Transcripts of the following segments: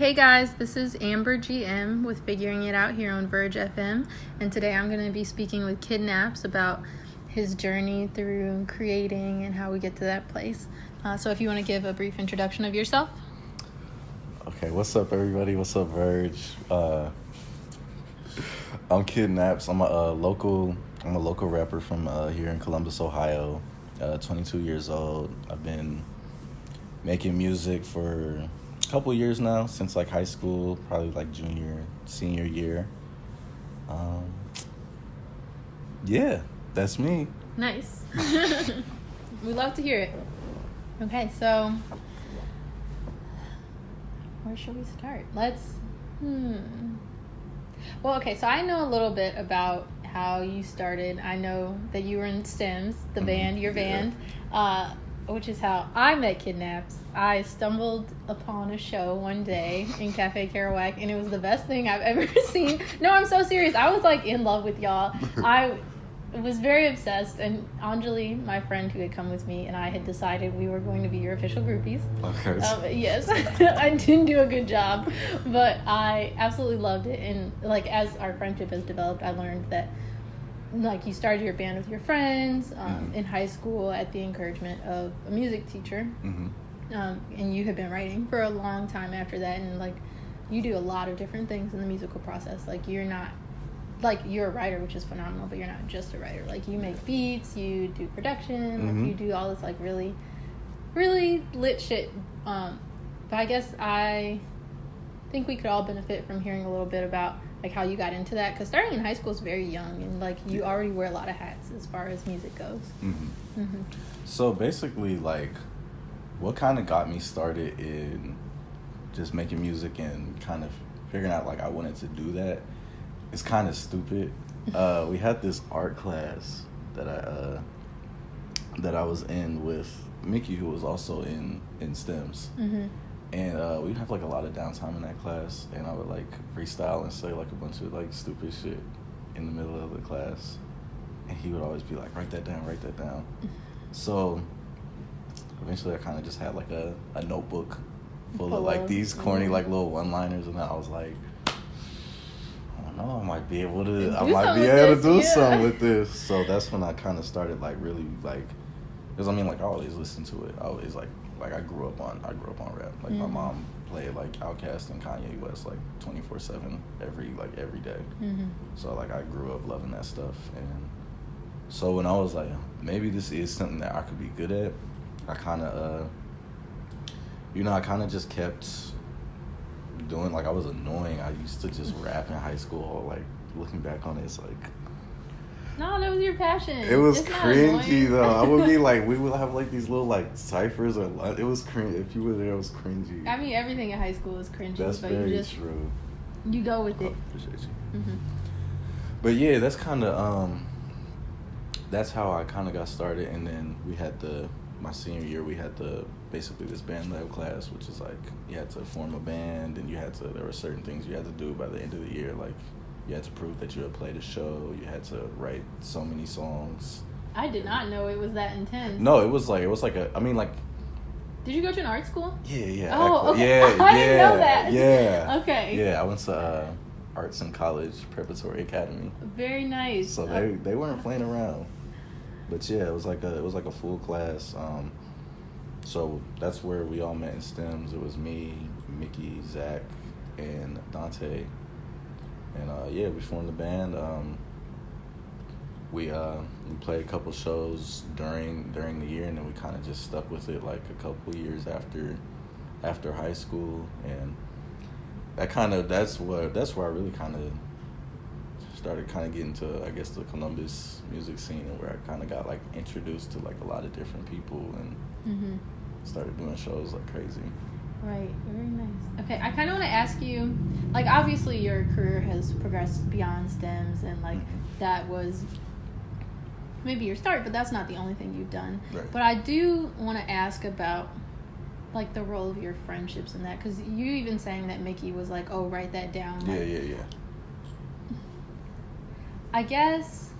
Hey guys, this is Amber GM with Figuring It Out here on Verge FM, and today I'm going to be speaking with Kidnaps about his journey through creating and how we get to that place. So if you want to give a brief introduction of yourself. Okay, what's up everybody? What's up Verge? I'm Kidnaps. I'm a local rapper from here in Columbus, Ohio. 22 years old. I've been making music for a couple years now, since like high school, probably like senior year. Yeah, that's me. Nice. We love to hear it. Okay, so where should we start? Well, okay, so I know a little bit about how you started. I know that you were in Stems, the band, your band, which is how I met Kidnaps. I stumbled upon a show one day in Cafe Kerouac, and it was the best thing I've ever seen. No, I'm so serious. I was like in love with y'all. I was very obsessed, and Anjali, my friend who had come with me, and I had decided we were going to be your official groupies. Okay. Yes, I didn't do a good job, but I absolutely loved it. And like as our friendship has developed, I learned that like you started your band with your friends in high school at the encouragement of a music teacher, and you had been writing for a long time after that, and like you do a lot of different things in the musical process. Like you're a writer, which is phenomenal, but you're not just a writer. Like you make beats, you do production, like you do all this like really, really lit shit. But I guess I think we could all benefit from hearing a little bit about like how you got into that, because starting in high school is very young, and like you already wear a lot of hats as far as music goes. So basically, like, what kind of got me started in just making music and kind of figuring out like I wanted to do that, it's kind of stupid. We had this art class that I was in with Mickey, who was also in STEMs. And we'd have like a lot of downtime in that class, and I would like freestyle and say like a bunch of like stupid shit in the middle of the class, and he would always be like, write that down. So eventually I kind of just had like a notebook full of like these corny like little one-liners, and I was like, I don't know, I might be able to do something with this. So that's when I kind of started like really like, because I mean like I always listened to it. I always like I grew up on rap. Like my mom played like Outkast and Kanye West like 24/7 every day. So like I grew up loving that stuff, and so when I was like, maybe this is something that I could be good at, I kind of just kept doing. Like I was annoying. I used to just rap in high school. Like looking back on it, it's like, no, that was your passion. It was cringy though. I would be like, we would have like these little like ciphers or it was cringy. If you were there, it was cringy. I mean, everything in high school is cringy. That's but very true. You go with it. Appreciate you. But yeah, that's kind of that's how I kind of got started. And then we had my senior year, we had basically this band lab class, which is like you had to form a band, and there were certain things you had to do by the end of the year, like you had to prove that you had played a show. You had to write so many songs. I did not know it was that intense. No, it was like Did you go to an art school? Yeah. Oh, okay. Yeah, I didn't know that. Yeah. Okay. Yeah, I went to Arts and College Preparatory Academy. Very nice. So they weren't playing around. But yeah, it was like a full class. So that's where we all met in STEMs. It was me, Mickey, Zach, and Dante. And we formed the band. We played a couple shows during the year, and then we kind of just stuck with it like a couple years after high school, and that's where I really kind of started kind of getting to, I guess, the Columbus music scene, and where I kind of got like introduced to like a lot of different people, and started doing shows like crazy. Right, very nice. Okay, I kind of want to ask you, like, obviously your career has progressed beyond STEMs, and like that was maybe your start, but that's not the only thing you've done. Right. But I do want to ask about like the role of your friendships in that, because you even saying that Mickey was like, oh, write that down. Like, Yeah. I guess,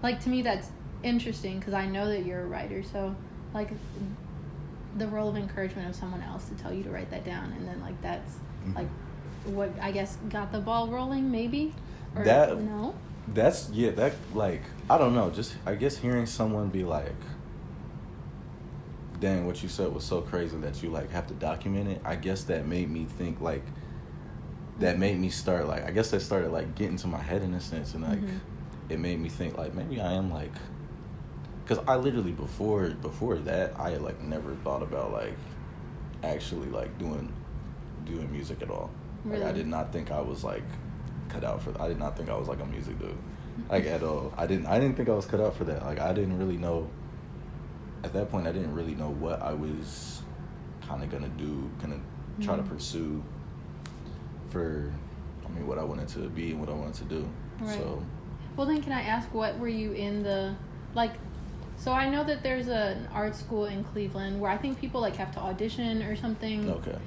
like, to me that's interesting, because I know that you're a writer, so like the role of encouragement of someone else to tell you to write that down, and then like that's like what I guess got the ball rolling, maybe. Or That no. That's that like I don't know. Just I guess hearing someone be like, "Dang, what you said was so crazy that you like have to document it." I guess that made me think like. That made me start like I guess that started like getting to my head in a sense, and like it made me think like maybe I am like, because I literally before that I had like never thought about like actually like doing music at all. Really? Like I did not think I was like cut out for. I did not think I was like a music dude, like at all. I didn't think I was cut out for that. Like I didn't really know. At that point, I didn't really know what I was kind of gonna try to pursue. For, I mean, what I wanted to be and what I wanted to do. Right. So. Well, then, can I ask, what were you in the, like? So I know that there's an art school in Cleveland where I think people like have to audition or something. Okay.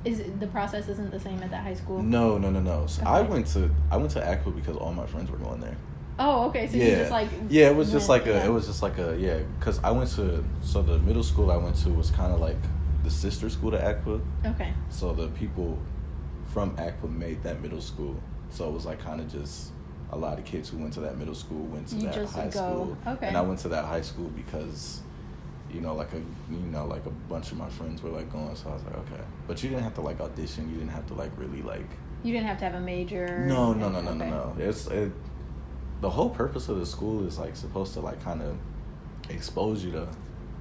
The process isn't the same at that high school? No. So okay. I went to ACWA because all my friends were going there. Oh, okay. So you just like. Yeah, it was just like because I went to, so the middle school I went to was kind of like the sister school to ACWA. Okay. So the people from ACWA made that middle school, so it was like kind of just a lot of kids who went to that middle school went to that high school. Okay. And I went to that high school because, like a bunch of my friends were like going, so I was like, okay. But you didn't have to like audition. You didn't have to like really like. You didn't have to have a major. No. The whole purpose of the school is like supposed to like kind of expose you to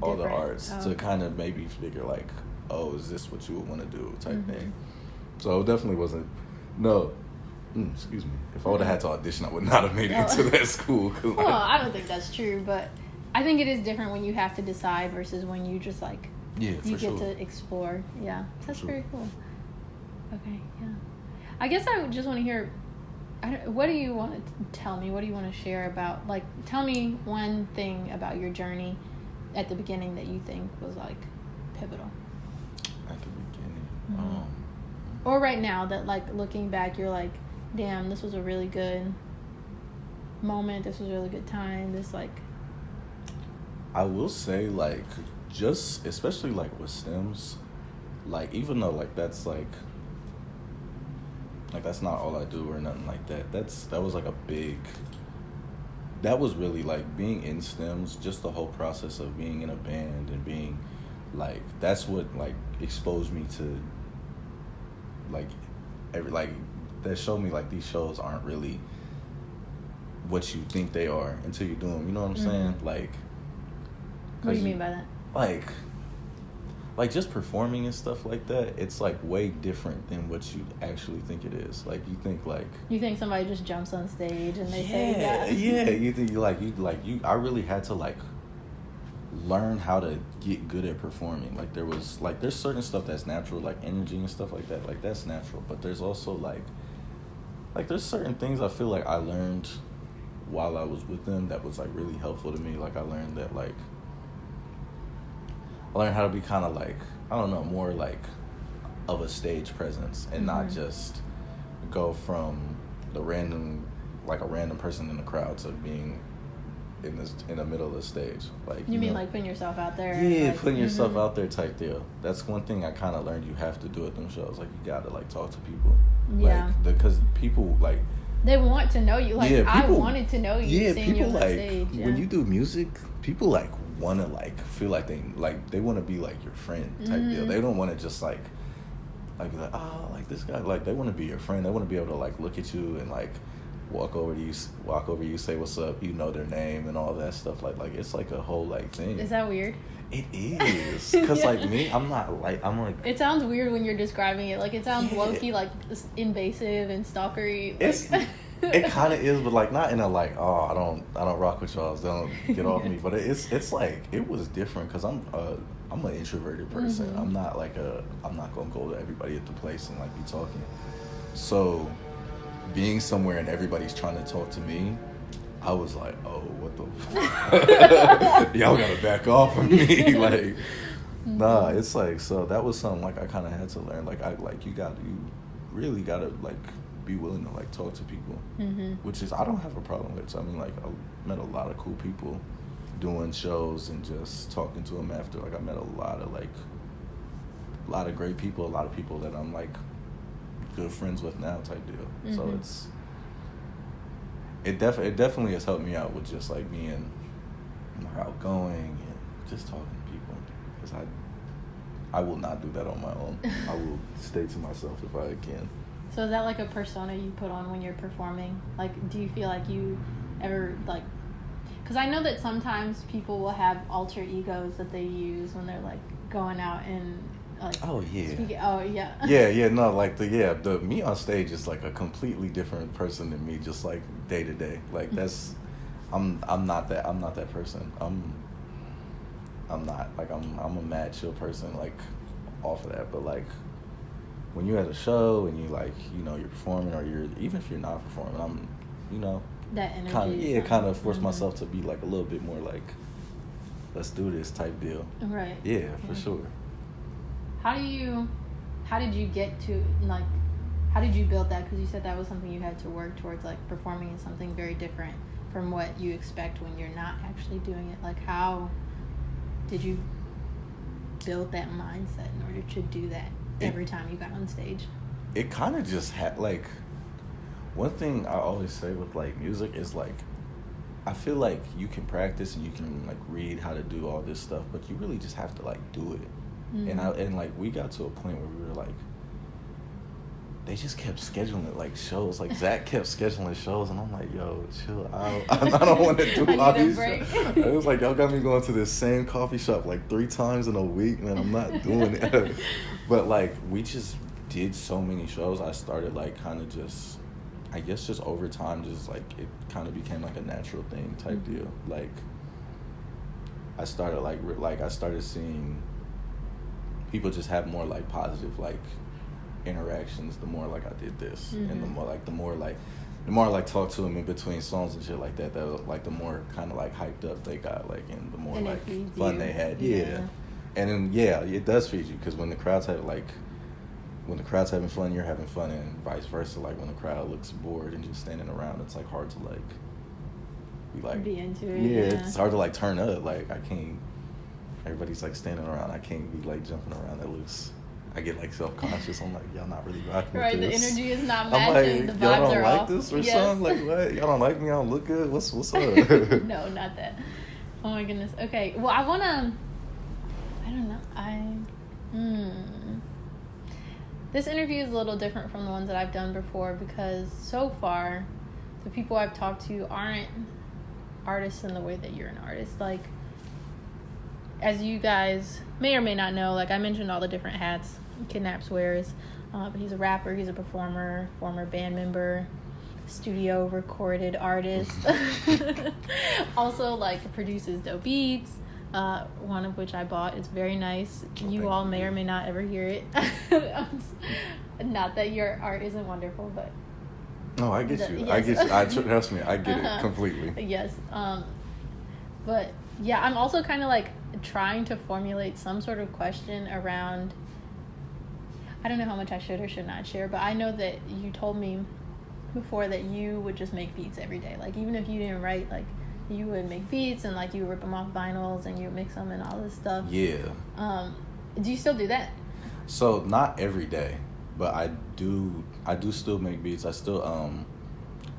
all the arts to kind of maybe figure like, oh, is this what you would want to do type thing. So it definitely wasn't. No, excuse me. If I would have had to audition, I would not have made it into that school. Well, I don't think that's true, but I think it is different when you have to decide versus when you just like you get to explore. Yeah, that's very cool. Okay, yeah. I guess I just want to hear. What do you want to tell me? What do you want to share about? Like, tell me one thing about your journey at the beginning that you think was like pivotal. At the beginning. Or right now that like looking back you're like, damn, this was a really good moment, this was a really good time, this like. I will say like just especially like with stems, like even though like that's like that's not all I do or nothing like that, that was like that was really like being in stems, just the whole process of being in a band and being like, that's what like exposed me to like that showed me like these shows aren't really what you think they are until you do them. You know what I'm saying? Like, what do you mean by that? Like just performing and stuff like that, it's like way different than what you actually think it is. Like you think somebody just jumps on stage and they say yeah. You think I really had to like learn how to get good at performing. Like there's certain stuff that's natural, like energy and stuff like that. Like that's natural, but there's also like there's certain things I feel like I learned while I was with them that was like really helpful to me. Like I learned how to be kind of like, I don't know, more like of a stage presence and not just go from a random person in the crowd to being in the middle of the stage. Like you mean like putting yourself out there? Yeah, like, putting yourself out there type deal. That's one thing I kind of learned you have to do at them shows. Like you gotta like talk to people. Yeah. Like because people like. They want to know you. Like people, I wanted to know you. Yeah, seeing people you on like stage. Yeah. when you do music, people like want to like feel like they want to be like your friend type deal. They don't want to just like be like, oh, like this guy. Like they want to be your friend. They want to be able to like look at you and like walk over you, say what's up, you know their name and all that stuff. Like it's like a whole like thing. Is that weird? It is, because like me, I'm like. It sounds weird when you're describing it. Like it sounds low-key like invasive and stalkery. Like. It kind of is, but like not in a like, oh, I don't rock with y'all, so don't get off me. But it's like it was different because I'm an introverted person. I'm not gonna go to everybody at the place and like be talking. So being somewhere and everybody's trying to talk to me, I was like, oh, what the y'all gotta back off of me. Like nah, it's like, so that was something like I kind of had to learn. Like you really gotta like be willing to like talk to people, which is I don't have a problem with. So, I mean, like I met a lot of cool people doing shows and just talking to them after. Like I met a lot of great people, a lot of people that I'm like good friends with now type deal. So it definitely has helped me out with just like being outgoing and just talking to people, because I will not do that on my own. I will stay to myself if I can. So is that like a persona you put on when you're performing? Like, do you feel like you ever, like, because I know that sometimes people will have alter egos that they use when they're like going out and like speaking. No, like the me on stage is like a completely different person than me, just like day to day. Like that's I'm not that person. I'm not like I'm a mad chill person like off of that, but like when you're at a show and you like, you know, you're performing, or you're, even if you're not performing, I'm, you know, that energy kind of force myself to be like a little bit more like, let's do this type deal. Right. Yeah, for sure. How did you get to, like, how did you build that? Because you said that was something you had to work towards, like performing is something very different from what you expect when you're not actually doing it. Like, how did you build that mindset in order to do that every time you got on stage? It kind of just had, like, one thing I always say with like music is like, I feel like you can practice and you can like read how to do all this stuff, but you really just have to like do it. And like we got to a point where we were like, they just kept scheduling like shows. Like Zach kept scheduling shows, and I'm like, yo, chill out. I don't want to do all these shows. It was like, y'all got me going to this same coffee shop like 3 times in a week, and I'm not doing it. But like we just did so many shows. I started like kind of just, I guess just over time, just like it kind of became like a natural thing type deal. Like I started I started seeing people just have more like positive like interactions the more like I did this, and the more like talk to them in between songs and shit like that, like the more kind of like hyped up they got, like, and the more and like fun they had. And then it does feed you, because when the crowd's having fun, you're having fun, and vice versa. Like when the crowd looks bored and just standing around, it's like hard to be into it. It's hard to like turn up. Like I can't, everybody's like standing around, I can't be like jumping around that loose. I get like self-conscious. I'm like, y'all not really rocking with this. Right, the energy is not matching. Like, the vibes y'all don't are like off. this or something? Like what? Y'all don't like me? I don't look good? What's up? No, not that. Oh my goodness. Okay. Well, I don't know. This interview is a little different from the ones that I've done before, because so far the people I've talked to aren't artists in the way that you're an artist. Like, as you guys may or may not know, like I mentioned all the different hats Kidnaps wears, but he's a rapper, he's a performer, former band member, studio recorded artist, also like produces dope beats, one of which I bought. It's very nice. You all may or may not ever hear it. Not that your art isn't wonderful, but no, I get you. Yes. Trust me, I get it completely. Yes. But yeah, I'm also kind of like trying to formulate some sort of question around, I don't know how much I should or should not share, but I know that you told me before that you would just make beats every day. Like, even if you didn't write, like, you would make beats and, like, you would rip them off vinyls and you would mix them and all this stuff. Yeah. Do you still do that? So, not every day, but I do still make beats. I still,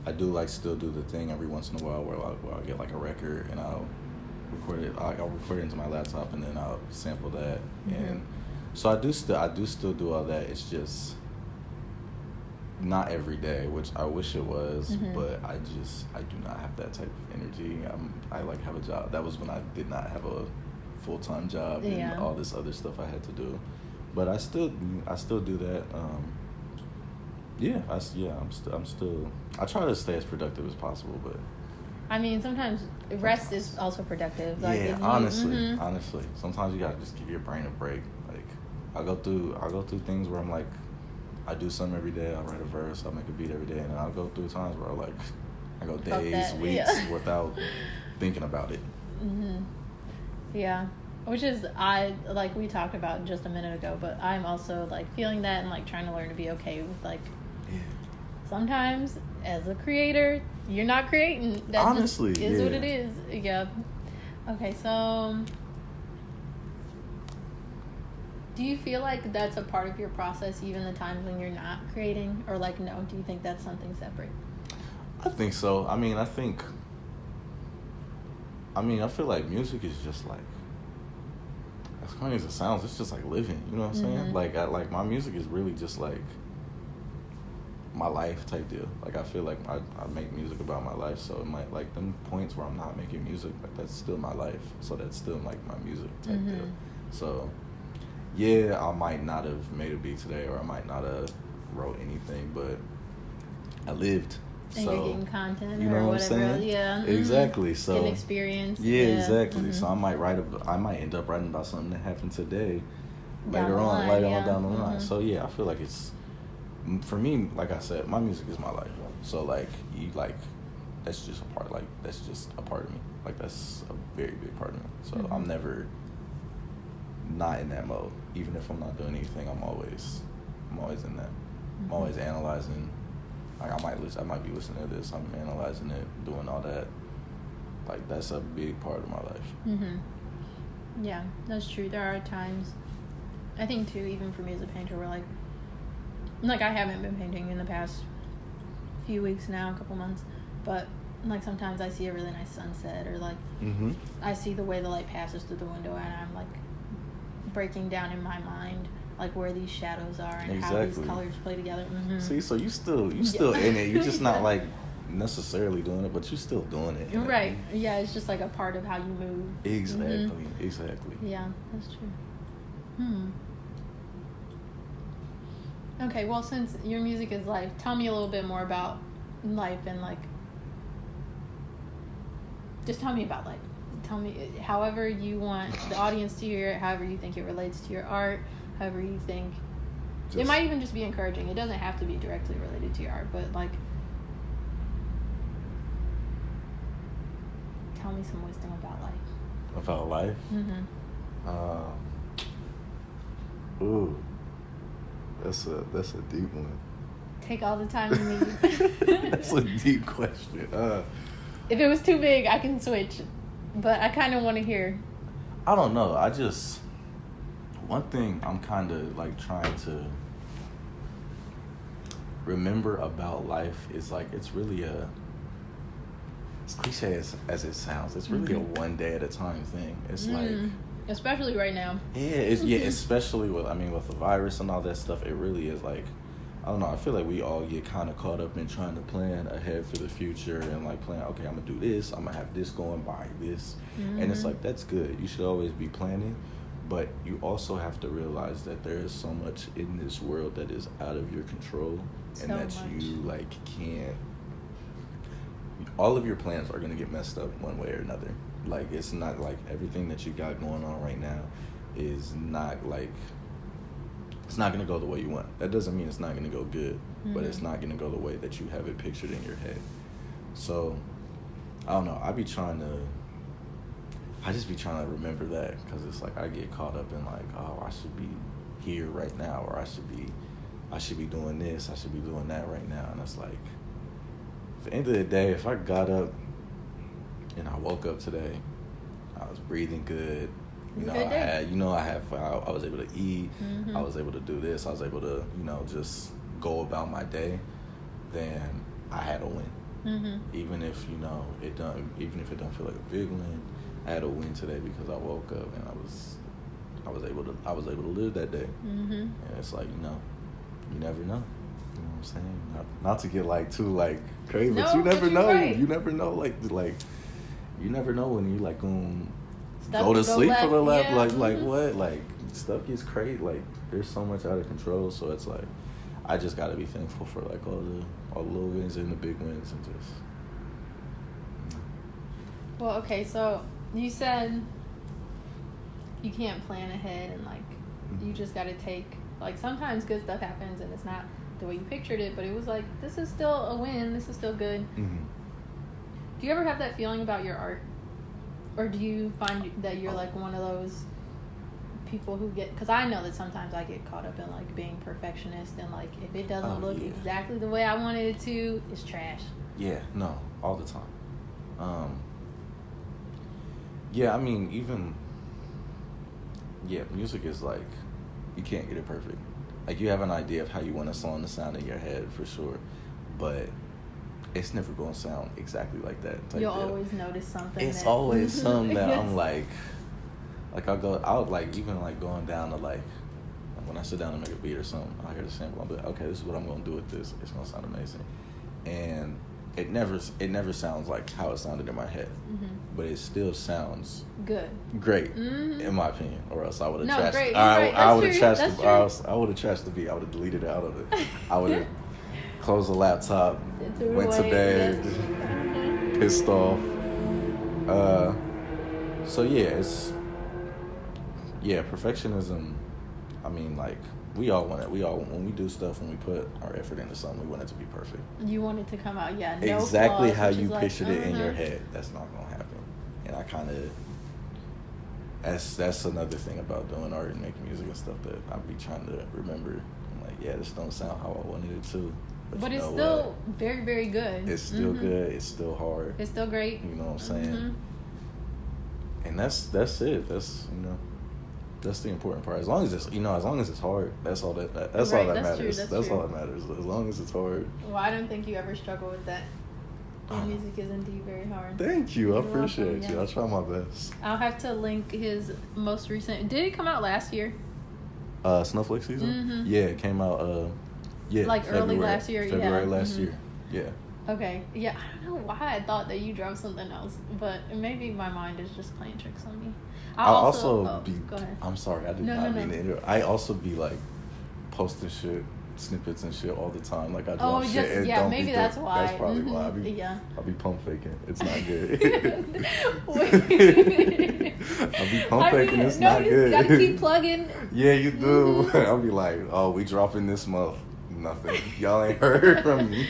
I do, like, still do the thing every once in a while where I'll get, like, a record and I'll record it into my laptop, and then I'll sample that. And so I do still do all that. It's just not every day, which I wish it was, but I do not have that type of energy. I like have a job. That was when I did not have a full-time job and all this other stuff I had to do. But I still do that. I'm still. I try to stay as productive as possible, but I mean, sometimes rest is also productive. Like, honestly, sometimes you gotta just give your brain a break. Like, I'll go through things where I'm like, I do something every day. I'll write a verse. I'll make a beat every day, and then I'll go through times where I go days, weeks without thinking about it. Yeah, which is, like we talked about just a minute ago, but I'm also like feeling that and like trying to learn to be okay with like. Sometimes, as a creator, you're not creating. That honestly, just is what it is. Yeah. Okay, so do you feel like that's a part of your process, even the times when you're not creating, or like no? Do you think that's something separate? I think so. I feel like music is just like, as funny as it sounds, it's just like living. You know what I'm saying? Like my music is really just like my life type deal. Like I feel like I make music about my life, so it might like them points where I'm not making music, like that's still my life. So that's still like my music type deal. So yeah, I might not have made a beat today, or I might not have wrote anything, but I lived. And so you're getting content, you know or what whatever. I'm saying? Yeah. Exactly. So getting experience. Yeah, exactly. So I might end up writing about something that happened today, later on down the line. So yeah, I feel like it's, for me, like I said, my music is my life. So like that's just a part. Like that's just a part of me. Like that's a very big part of me. So I'm never not in that mode. Even if I'm not doing anything, I'm always in that. I'm always analyzing. Like I might be listening to this. I'm analyzing it, doing all that. Like that's a big part of my life. Yeah, that's true. There are times, I think too, even for me as a painter, where like I haven't been painting in the past few weeks now, a couple months, but like sometimes I see a really nice sunset, or like I see the way the light passes through the window, and I'm like breaking down in my mind like where these shadows are and how these colors play together. See, so you still in it. You're just not like necessarily doing it, but you're still doing it. Right. Yeah, it's just like a part of how you move. Exactly. Yeah, that's true. Okay, well, since your music is life, tell me a little bit more about life, and like just tell me about life. Tell me however you want the audience to hear it, however you think it relates to your art, however you think. It might even just be encouraging. It doesn't have to be directly related to your art, but like tell me some wisdom about life. About life? Ooh, that's a deep one. Take all the time you need. That's a deep question. If it was too big, I can switch, but I kind of want to hear. I don't know. One thing I'm kind of like trying to remember about life is like it's really as cliche as it sounds, it's really a one day at a time thing. It's like, especially right now. Yeah, especially with the virus and all that stuff. It really is like, I don't know. I feel like we all get kind of caught up in trying to plan ahead for the future and like plan. Okay, I'm gonna do this. I'm gonna have this going by this, and it's like that's good. You should always be planning, but you also have to realize that there is so much in this world that is out of your control, and that you like can't. All of your plans are gonna get messed up one way or another. Like it's not like everything that you got going on right now is not like. It's not going to go the way you want. That doesn't mean it's not going to go good, but it's not going to go the way that you have it pictured in your head. So, I don't know. I just be trying to remember that, because it's like I get caught up in like, oh, I should be here right now, or I should be doing this, I should be doing that right now. And it's like, at the end of the day, if I got up and I woke up today, I was breathing good, I was able to eat, I was able to do this, I was able to, just go about my day, then I had a win. Even if, it don't feel like a big win, I had a win today because I woke up and I was able to live that day. And it's like, you never know. You know what I'm saying? Not to get like too like crazy, but you never know. Right. You never know like you never know when you like go to sleep for the left, like what, like stuff gets crazy, like there's so much out of control. So it's like I just gotta be thankful for like all the little wins and the big wins, and just. Well, okay, so you said you can't plan ahead, and like you just gotta take, like sometimes good stuff happens and it's not the way you pictured it, but it was like, this is still a win, this is still good. Do you ever have that feeling about your art? Or do you find that you're like one of those people who get, because I know that sometimes I get caught up in like being perfectionist, and like if it doesn't look exactly the way I wanted it to, it's trash. Yeah, no, all the time. Yeah, I mean, even music is like you can't get it perfect. Like you have an idea of how you want a song to sound in your head for sure, but it's never gonna sound exactly like that. You'll always notice something. It's always something that I'm like I'll like even like going down to like when I sit down to make a beat or something, I hear the sample, I'll be like, okay, this is what I'm gonna do with this. It's gonna sound amazing, and it never sounds like how it sounded in my head, but it still sounds great in my opinion. Or else I would have trashed. I would have trashed. I would have trashed the beat. I would have deleted it out of it. I would have closed the laptop, went to bed, pissed off. So perfectionism. I mean, like we all want it. When we do stuff, when we put our effort into something, we want it to be perfect. You want it to come out, no exactly flaws, how you pictured it in your head. That's not gonna happen. And I kind of that's another thing about doing art and making music and stuff that I be trying to remember. I'm like, this don't sound how I wanted it to. But it's still very, very good. It's still good. It's still hard. It's still great. You know what I'm saying? And that's it. That's the important part. As long as it's hard, that's all that matters. True, that's all that matters. As long as it's hard. Well, I don't think you ever struggle with that. Your music is indeed very hard. Thank you. I appreciate you. I'll try my best. I'll have to link his most recent. Did it come out last year? Snowflake Season? Yeah, it came out like February, early last year. February last year. Yeah. Okay. Yeah, I don't know why I thought that you dropped something else, but maybe my mind is just playing tricks on me. I'll also be. Go ahead. I'm sorry, I did not mean to interrupt. I also be like posting shit, snippets and shit all the time. Like I drop shit. Maybe that's why. That's probably why. I'll be pump faking. It's not good. I'll be pump faking. It's not good. You gotta keep plugging. Yeah, you do. I'll be like, we dropping this month. Nothing. Y'all ain't heard from me.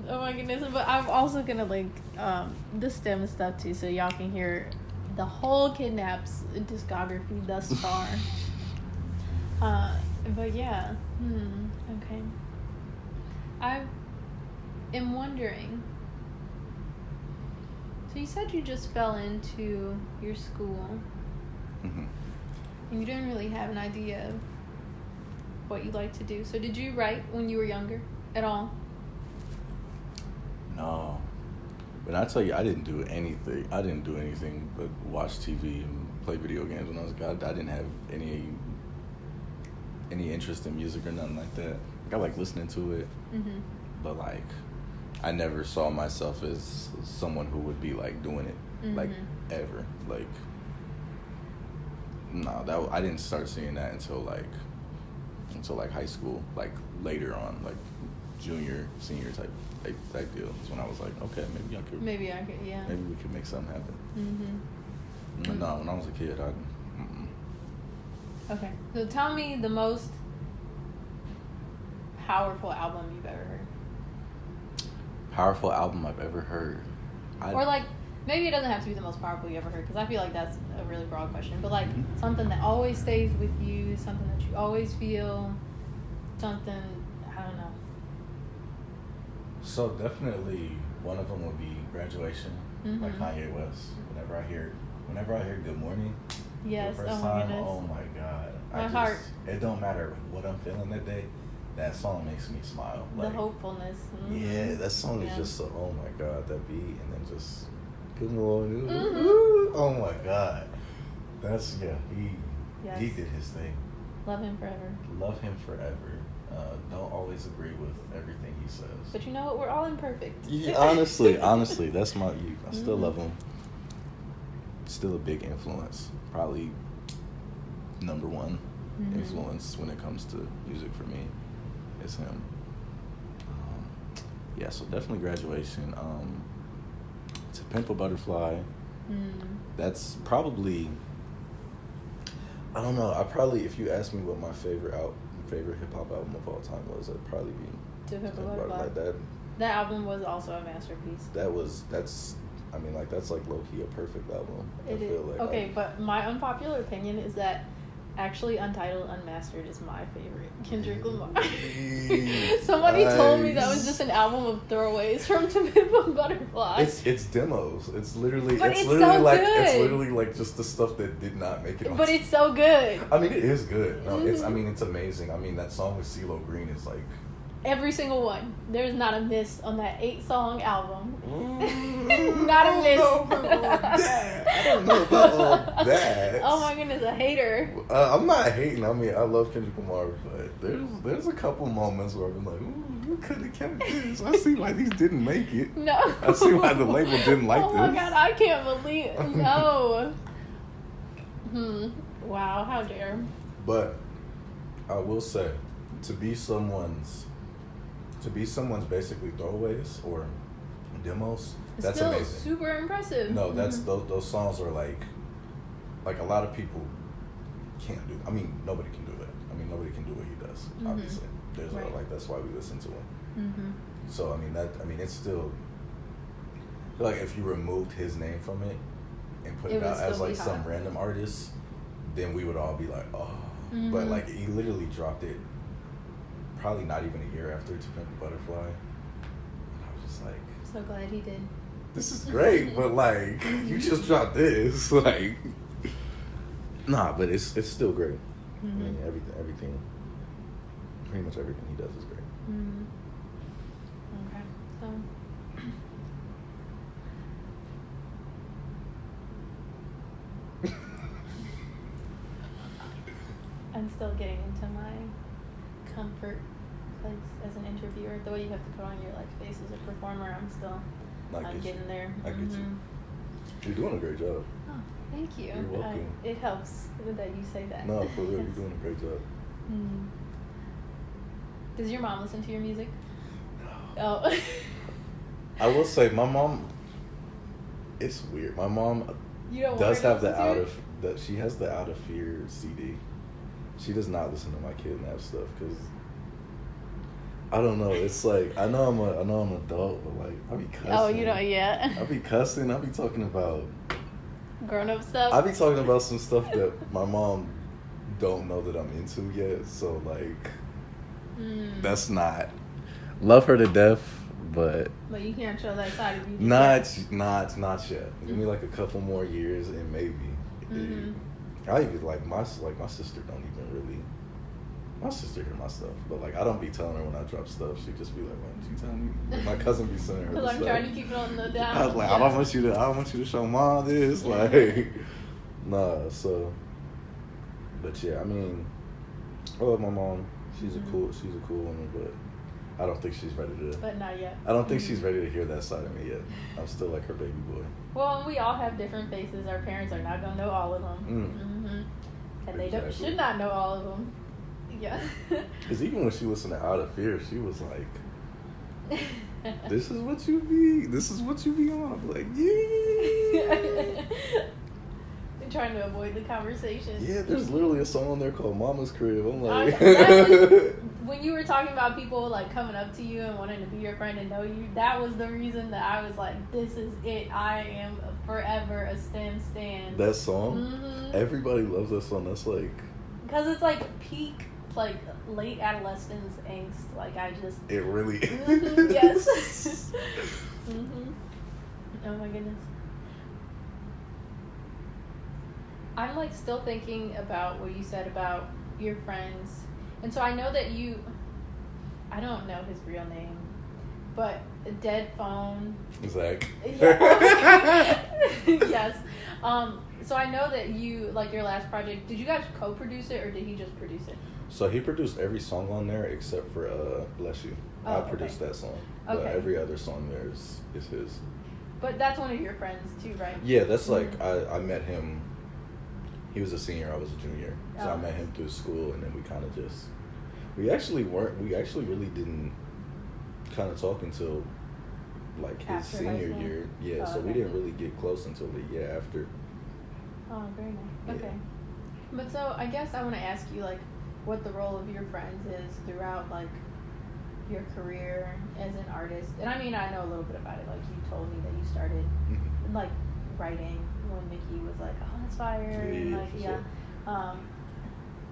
Oh my goodness! But I'm also gonna link the STEM stuff too, so y'all can hear the whole Kidnap's discography thus far. But yeah, okay. I am wondering. So you said you just fell into your school, and you didn't really have an idea of what you like to do. So did you write when you were younger at all? No. But I tell you, I didn't do anything. I didn't do anything but watch TV and play video games when I was a kid. I didn't have any interest in music or nothing like that. I like listening to it, but like I never saw myself as someone who would be like doing it like ever. Like no, I didn't start seeing that until like high school, like later on, like junior, senior type deal. That's when I was like, okay, maybe I could, yeah. Maybe we could make something happen. No, when I was a kid, Okay, so tell me the most powerful album you've ever heard. Powerful album I've ever heard. Or like, maybe it doesn't have to be the most powerful you ever heard, because I feel like that's a really broad question. But like something that always stays with you, something that you always feel, something, I don't know. So definitely one of them would be Graduation by Kanye West. Whenever I hear Good Morning, yes, the first time, oh my God. My heart. It don't matter what I'm feeling that day, that song makes me smile. Like, the hopefulness. Yeah, that song is just so, oh my God, that beat, and then just Good Morning. Oh my God. That's, he did his thing. Love him forever. Love him forever. Don't always agree with everything he says. But you know what? We're all imperfect. Yeah, honestly, that's I still love him. Still a big influence. Probably number one influence when it comes to music for me is him. So definitely Graduation. To Pimp a Butterfly. That's probably, I don't know. If you ask me what my favorite hip hop album of all time was, it'd probably be To Pimp a Butterfly. That album was also a masterpiece. That's like low key a perfect album. It is. Okay, but my unpopular opinion is that Actually, Untitled Unmastered is my favorite Kendrick Lamar. Somebody told me that was just an album of throwaways from To Pimp a Butterfly. It's demos. It's literally But it's literally so like good. it's literally like just the stuff that did not make it on. But it's so good. I mean, it is good. No, it's it's amazing. I mean, that song with CeeLo Green is like Every single one. There's not a miss on that 8-song album. Not a miss. I don't know about all that. Oh my goodness, a hater. I'm not hating. I mean, I love Kendrick Lamar, but there's a couple moments where I've been like, ooh, you couldn't have kept this. I see why these didn't make it. No. I see why the label didn't like this. Oh my god, I can't believe. No. Wow, how dare. But I will say, to be someone's basically throwaways or demos, It's that's still amazing. super impressive. No, that's those songs are like a lot of people can't do. I mean, nobody can do that. I mean, nobody can do what he does. Obviously, there's like that's why we listen to him. So I mean it's still like if you removed his name from it and put it out as like some random artist, then we would all be like, oh. But like he literally dropped it. Probably not even a year after To Pimp a Butterfly. And I was just like, So glad he did. This is great, but like you just dropped this, like nah, but it's still great. I mean everything pretty much everything he does is great. Okay. So I'm still getting into my comfort place as an interviewer. The way you have to put on your like face as a performer, I'm getting there. I get you. You're doing a great job. Oh, thank you. You're welcome. It helps that you say that. No, for real, you're doing a great job. Does your mom listen to your music? No. Oh. I will say my mom. It's weird. My mom does have she has the Out of Fear CD. She does not listen to my kidnap stuff because I don't know. It's like I know I'm an adult, but like I be cussing. Oh, you know, yeah. I be cussing. I be talking about grown up stuff. I be talking about some stuff that my mom don't know that I'm into yet. So like, that's not love her to death, but you can't show that side of you. Not yet. Give me like a couple more years and maybe. I even like my sister don't even really. My sister hear my stuff, but like I don't be telling her when I drop stuff. She just be like, "Why don't you tell me?" Like, my cousin be sending her the Because I'm stuff. trying to keep it on the down. I was like, I don't want you to show mom this. Like, nah. So, but yeah, I mean, I love my mom. She's a cool woman, but I don't think she's ready to. But not yet. I don't think she's ready to hear that side of me yet. I'm still like her baby boy. Well, we all have different faces. Our parents are not gonna know all of them, and they should not know all of them. Yeah. Because even when she listened to Out of Fear, she was like, "This is what you be on." I'm like, yeah. Trying to avoid the conversation. Yeah, there's literally a song on there called Mama's Crib. I'm like, when you were talking about people like coming up to you and wanting to be your friend and know you, that was the reason that I was like, this is it. I am forever a stan. That song? Everybody loves that song. That's like, because it's like peak, like late adolescence angst. Like it really yes. Oh my goodness. I'm like still thinking about what you said about your friends. And so I know that I don't know his real name, but Dead Phone. Zach. Yeah. Yes. So I know that you, like your last project, did you guys co-produce it or did he just produce it? So he produced every song on there except for Bless You. I produced that song. But every other song there is his. But that's one of your friends too, right? Yeah, that's like, I met him. He was a senior, I was a junior. So I met him through school, and then we kind of just... We actually really didn't kind of talk until, like, his After senior year. Yeah, so we didn't really get close until the year after. Oh, very nice. Yeah. Okay. But so, I guess I want to ask you, like, what the role of your friends is throughout, like, your career as an artist. And I mean, I know a little bit about it. Like, you told me that you started, like, writing when Mickey was like, oh, that's fire. Yeah, and like, sure.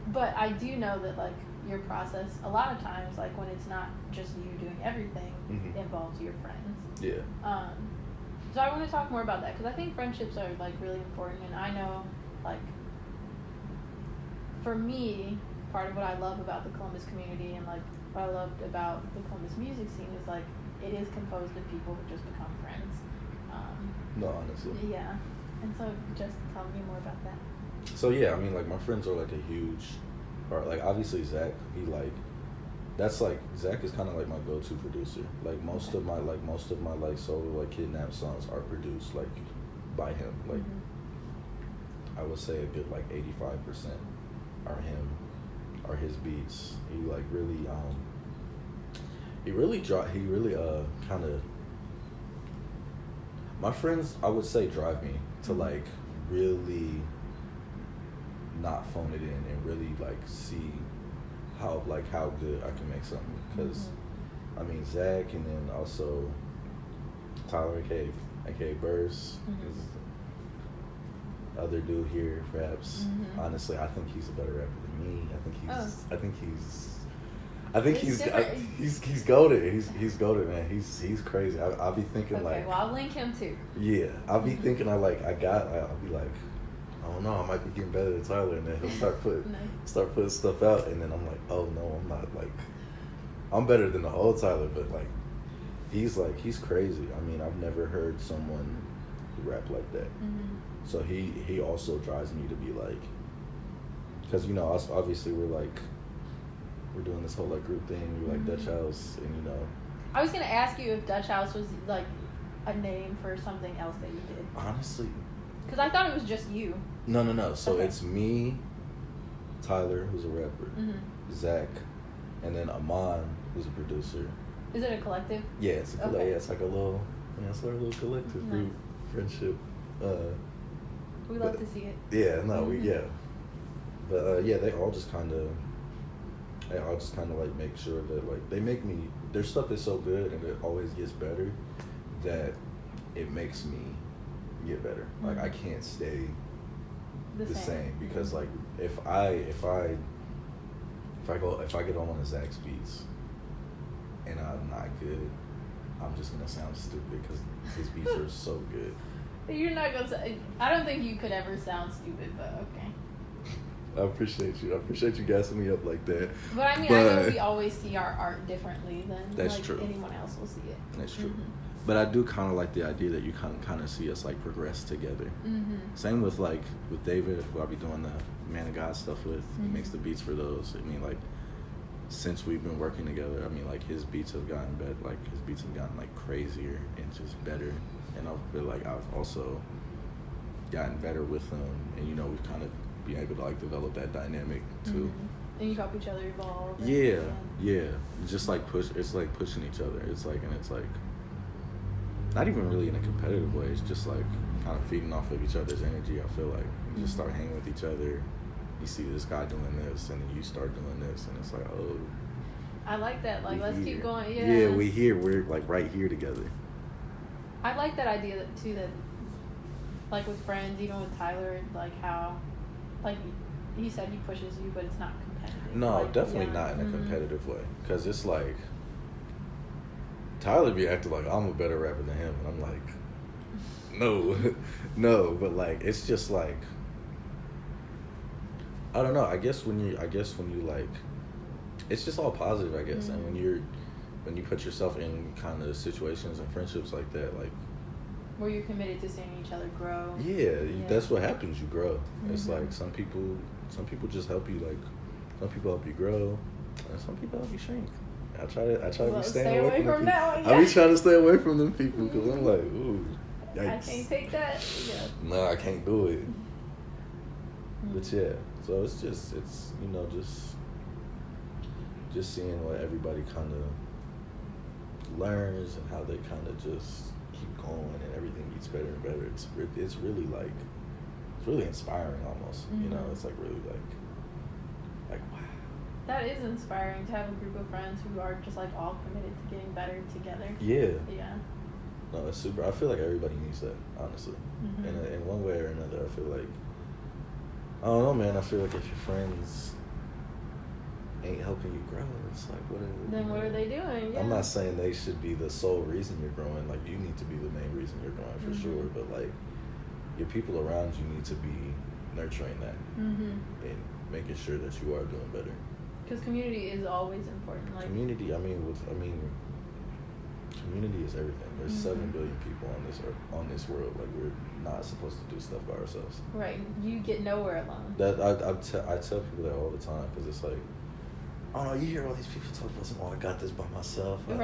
But I do know that like your process, a lot of times, like when it's not just you doing everything, Mhm. it involves your friends. Yeah. So I want to talk more about that because I think friendships are like really important, and I know like for me, part of what I love about the Columbus community and like what I loved about the Columbus music scene is like it is composed of people who just become friends. No, honestly. Yeah, and so just tell me more about that. So yeah, I mean, like my friends are like a huge part. Like obviously Zach, he like that's like Zach is kind of like my go-to producer. Like most of my like solo like kidnap songs are produced like by him. Like I would say a good like 85% are him, are his beats. He like really he really kind of my friends I would say drive me to like really not phone it in and really like see how good I can make something because I mean Zach and then also Tyler aka Burst is other dude here perhaps. Honestly I think he's a better rapper than me. I think he's goated. He's goated, man. He's crazy. I'll be thinking Okay, like well I'll link him too. Yeah, I'll be thinking I'll be like I don't know, I might be getting better than Tyler, and then he'll start putting stuff out, and then I'm like, oh no, I'm not like, I'm better than the old Tyler, but like, he's crazy. I mean, I've never heard someone who rap like that. So he also drives me to be like, because you know, us obviously we're doing this whole like group thing. We like Dutch House, and you know. I was gonna ask you if Dutch House was like a name for something else that you did. Honestly. Because I thought it was just you. No. So it's me, Tyler, who's a rapper, Zach, and then Amon, who's a producer. Is it a collective? Yeah, it's a collective. Yeah, it's like a little, it's our little collective group friendship. We love to see it. Yeah, no, but yeah, they all just kind of like make sure that like they make me. Their stuff is so good and it always gets better that it makes me get better. Like I can't stay the same because like if I get on one of Zach's beats and I'm not good, I'm just gonna sound stupid because his beats are so good. You're not gonna say. I don't think you could ever sound stupid, but okay. I appreciate you. I appreciate you gassing me up like that. But I mean, I know we always see our art differently than that's like true. Anyone else will see it. That's true. But I do kind of like the idea that you kind of see us like progress together. Same with like with David, who I'll be doing the Man of God stuff with. He makes the beats for those. I mean, like since we've been working together, I mean, like his beats have gotten better. Like his beats have gotten like crazier and just better. And I feel like I've also gotten better with him. And you know, we've kind of been able to like develop that dynamic too. And you help each other evolve. Yeah. Just like it's like pushing each other. It's like not even really in a competitive way. It's just like kind of feeding off of each other's energy. I feel like you just start hanging with each other. You see this guy doing this, and then you start doing this, and it's like, oh. I like that. Like, let's keep going. Yeah, we're like right here together. I like that idea too. That like with friends, even with Tyler, like how, like he said, he pushes you, but it's not competitive. No, like, definitely not in a competitive way. Because it's like Tyler be acting like I'm a better rapper than him, and I'm like, no, but like it's just like I don't know. I guess when you like, it's just all positive. I guess, and when you put yourself in kind of situations and friendships like that, like where you're committed to seeing each other grow. Yeah, that's what happens. You grow. It's like some people just help you. Like some people help you grow, and some people help you shrink. I try to be staying away from that. I be trying to stay away from them people because I'm like, ooh, yikes. I can't take that. Yeah. No, I can't do it. But yeah, so it's you know just seeing what everybody kind of learns and how they kind of just keep going and everything gets better and better. It's really like it's really inspiring almost. You know, it's like really like wow. That is inspiring to have a group of friends who are just like all committed to getting better together. Yeah. No, it's super. I feel like everybody needs that, honestly. In one way or another, I feel like I don't know, man. I feel like if your friends ain't helping you grow, it's like, then what are they doing? Yeah. I'm not saying they should be the sole reason you're growing. Like, you need to be the main reason you're growing for sure. But like, your people around you need to be nurturing that and making sure that you are doing better. Because community is always important. Like community, community is everything. There's 7 billion people on this world. Like, we're not supposed to do stuff by ourselves. Right. You get nowhere alone. That I tell people that all the time, because it's like, oh no, you hear all these people talk about something. Oh, I got this by myself. I'll do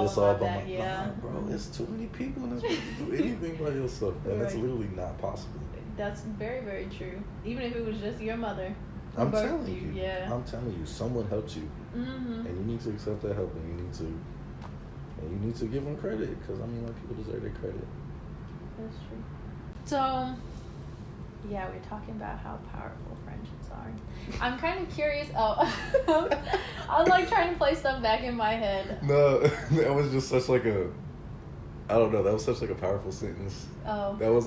this all by myself. Yeah, bro, there's too many people in this world to do anything by yourself, and that's literally not possible. That's very, very true. Even if it was just your mother. I'm telling you. Yeah. I'm telling you, someone helped you, and you need to accept that help, and you need to give them credit, because people deserve their credit. That's true. So, yeah, we're talking about how powerful friendships are. I'm kind of curious. I was like trying to play stuff back in my head. No, that was just such like a. I don't know. That was such like a powerful sentence. Oh. That was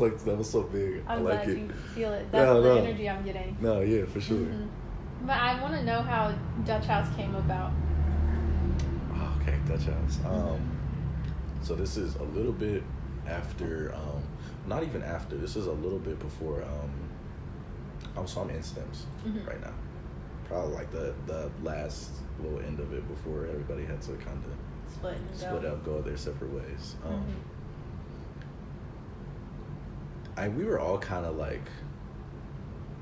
so big. I'm like glad it. You feel it. That's the energy I'm getting. No, yeah, for sure. But I want to know how Dutch House came about. Okay, Dutch House. So this is a little bit after. Not even after. This is a little bit before. I'm in STEMs right now. Probably like the last little end of it before everybody had to kind of split up, go their separate ways. We were all kind of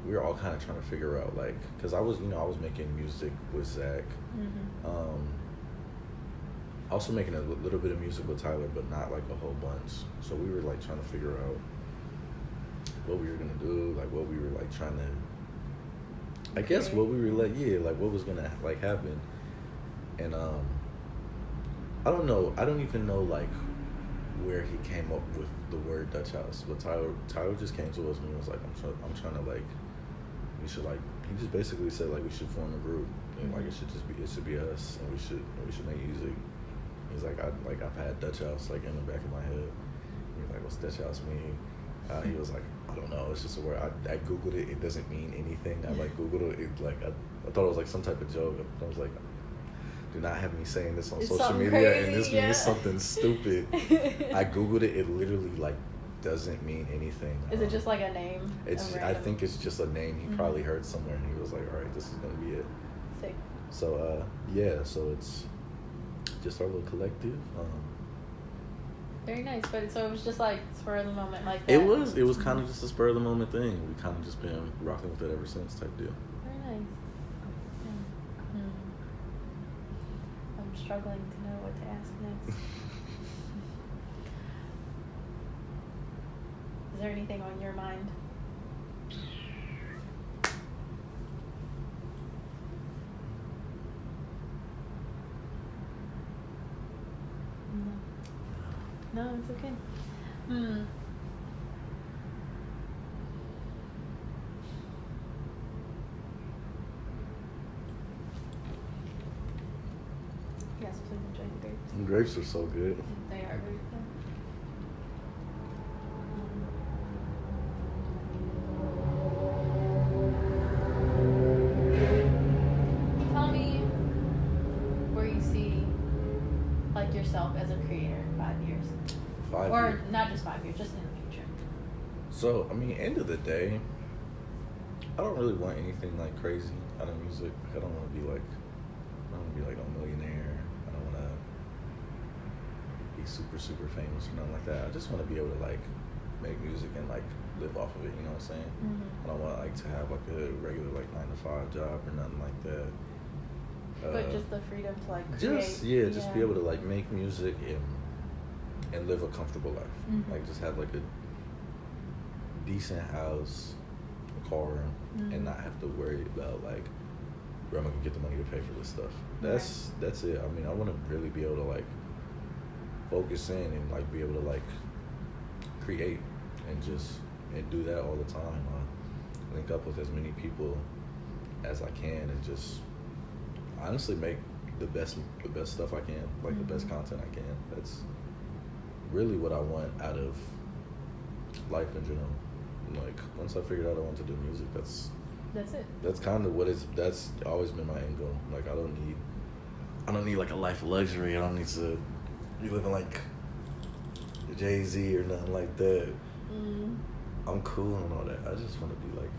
trying to figure out, like, because I was making music with Zach. Also making a little bit of music with Tyler, but not like a whole bunch. So we were like trying to figure out what we were gonna do, like what we were like trying to. I guess what we were like, what was gonna like happen, and I don't know. I don't even know like where he came up with the word Dutch House, but Tyler just came to us and he was like, I'm trying to like, we should like. He just basically said like we should form a group and like it should be us and we should make music. He's like, I've had Dutch House like in the back of my head. He's like, what's Dutch House mean? He was like, I don't know. It's just a word. I Googled it. It doesn't mean anything. I like Googled it. I thought it was like some type of joke. I was like, do not have me saying this on social media crazy, and this means something stupid. I Googled it. It literally like doesn't mean anything. Is it just like a name? I think it's just a name he probably heard somewhere and he was like, all right, this is gonna be it. Sick. So so it's just our little collective. Very nice, but so it was just like spur of the moment, like that. It was kind of just a spur of the moment thing. We kind of just been rocking with it ever since, type deal. Very nice. I'm struggling to know what to ask next. Is there anything on your mind? No, it's okay. Yes, please enjoy the grapes. The grapes are so good. They are very good. Tell me where you see like yourself as a creator in 5 years. 5 or years. Not just 5 years, just in the future. So, end of the day, I don't really want anything like crazy out of music. I don't want to be like no millionaire. I don't want to be super, super famous or nothing like that. I just want to be able to like make music and like live off of it, you know what I'm saying? I don't want like to have like a regular like 9-to-5 job or nothing like that. But just the freedom to like create. Just be able to like make music and live a comfortable life. Like just have like a decent house, a car, and not have to worry about like where am I gonna get the money to pay for this stuff. That's it. I want to really be able to like focus in and like be able to like create and do that all the time. Link up with as many people as I can and just honestly make the best stuff I can, like the best content I can. That's really what I want out of life in general. Like once I figured out I want to do music, that's That's it. That's kind of that's always been my end goal. Like I don't need like a life of luxury. I don't need to be living like Jay-Z or nothing like that. I'm cool and all that. I just want to be like